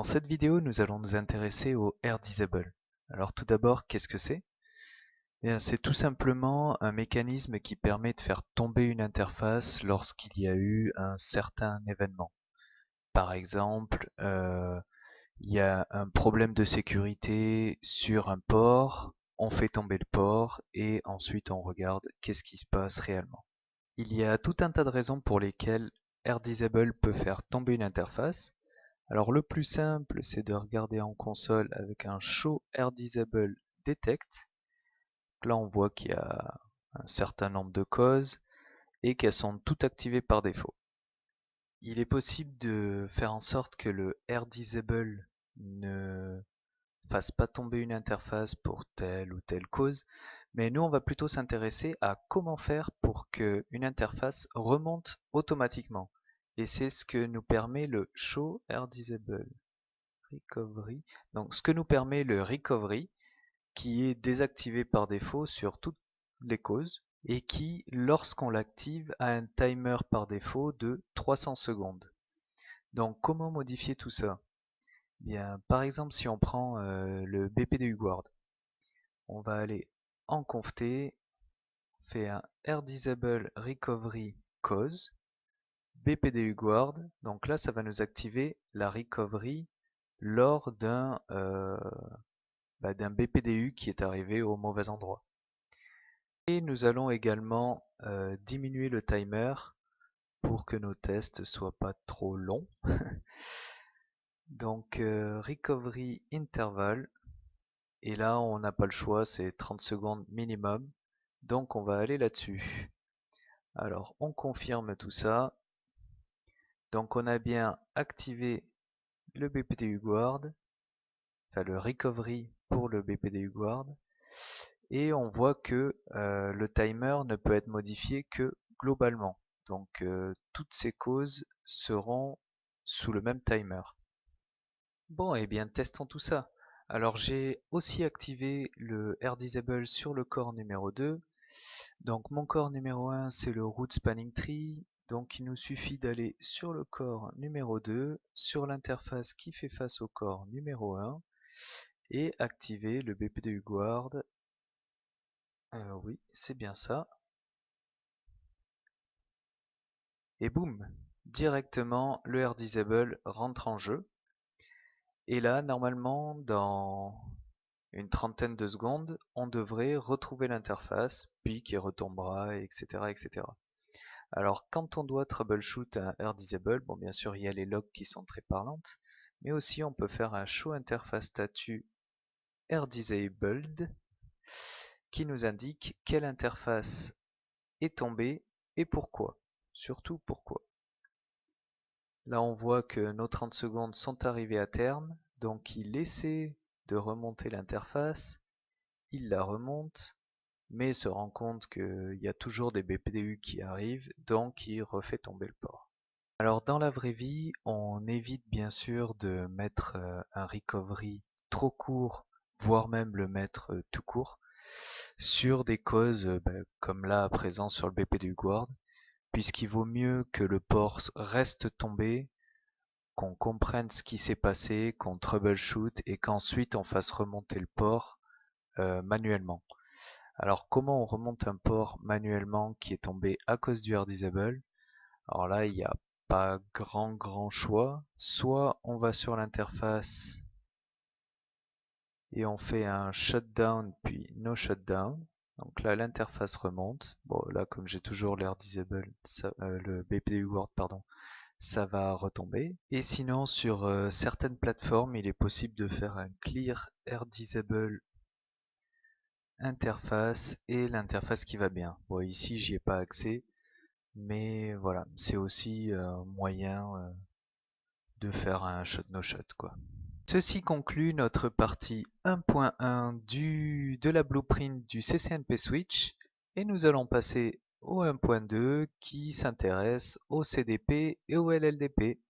Dans cette vidéo, nous allons nous intéresser au AirDisable. Alors tout d'abord, qu'est-ce que c'est? Bien, c'est tout simplement un mécanisme qui permet de faire tomber une interface lorsqu'il y a eu un certain événement. Par exemple, il y a un problème de sécurité sur un port, on fait tomber le port et ensuite on regarde qu'est-ce qui se passe réellement. Il y a tout un tas de raisons pour lesquelles AirDisable peut faire tomber une interface. Alors le plus simple, c'est de regarder en console avec un Show AirDisable Detect. Là, on voit qu'il y a un certain nombre de causes et qu'elles sont toutes activées par défaut. Il est possible de faire en sorte que le AirDisable ne fasse pas tomber une interface pour telle ou telle cause, mais nous, on va plutôt s'intéresser à comment faire pour qu'une interface remonte automatiquement. Et c'est ce que nous permet le Show AirDisable Recovery. Donc, ce que nous permet le recovery, qui est désactivé par défaut sur toutes les causes et qui, lorsqu'on l'active, a un timer par défaut de 300 secondes. Donc, comment modifier tout ça? Bien, par exemple, si on prend le BPDU Guard, on va aller en conft, on fait un AirDisable Recovery Cause, BPDU Guard, donc là, ça va nous activer la recovery lors d'un BPDU qui est arrivé au mauvais endroit. Et nous allons également diminuer le timer pour que nos tests soient pas trop longs. Donc recovery interval, et là on n'a pas le choix, c'est 30 secondes minimum, donc on va aller là-dessus. Alors on confirme tout ça, donc on a bien activé le BPDU Guard, enfin le recovery pour le BPDU Guard, et on voit que le timer ne peut être modifié que globalement. Donc toutes ces causes seront sous le même timer. Bon, et bien testons tout ça. Alors j'ai aussi activé le AirDisable sur le core numéro 2. Donc mon core numéro 1 c'est le root spanning tree. Donc il nous suffit d'aller sur le core numéro 2, sur l'interface qui fait face au core numéro 1 et activer le BPDU Guard. Oui, c'est bien ça. Et boum, directement le AirDisable rentre en jeu. Et là, normalement, dans une trentaine de secondes, on devrait retrouver l'interface, puis qui retombera, etc., etc. Alors, quand on doit troubleshoot un AirDisable, bon, bien sûr, il y a les logs qui sont très parlantes, mais aussi on peut faire un show interface statut AirDisabled qui nous indique quelle interface est tombée et pourquoi. Surtout pourquoi. Là, on voit que nos 30 secondes sont arrivées à terme, donc il essaie de remonter l'interface, il la remonte, mais se rend compte qu'il y a toujours des BPDU qui arrivent, donc il refait tomber le port. Alors dans la vraie vie, on évite bien sûr de mettre un recovery trop court, voire même le mettre tout court, sur des causes comme là à présent sur le BPDU Guard, puisqu'il vaut mieux que le port reste tombé, qu'on comprenne ce qui s'est passé, qu'on troubleshoot et qu'ensuite on fasse remonter le port manuellement. Alors comment on remonte un port manuellement qui est tombé à cause du AirDisable? Alors là, il n'y a pas grand choix. Soit on va sur l'interface et on fait un shutdown puis no shutdown. Donc là, l'interface remonte. Bon, là, comme j'ai toujours l'AirDisable, le BPDU Guard, pardon, ça va retomber. Et sinon, sur certaines plateformes, il est possible de faire un clear AirDisable interface et l'interface qui va bien. Bon, ici, j'y ai pas accès, mais voilà, c'est aussi un moyen de faire un shot no shot, quoi. Ceci conclut notre partie 1.1 de la blueprint du CCNP Switch et nous allons passer au 1.2 qui s'intéresse au CDP et au LLDP.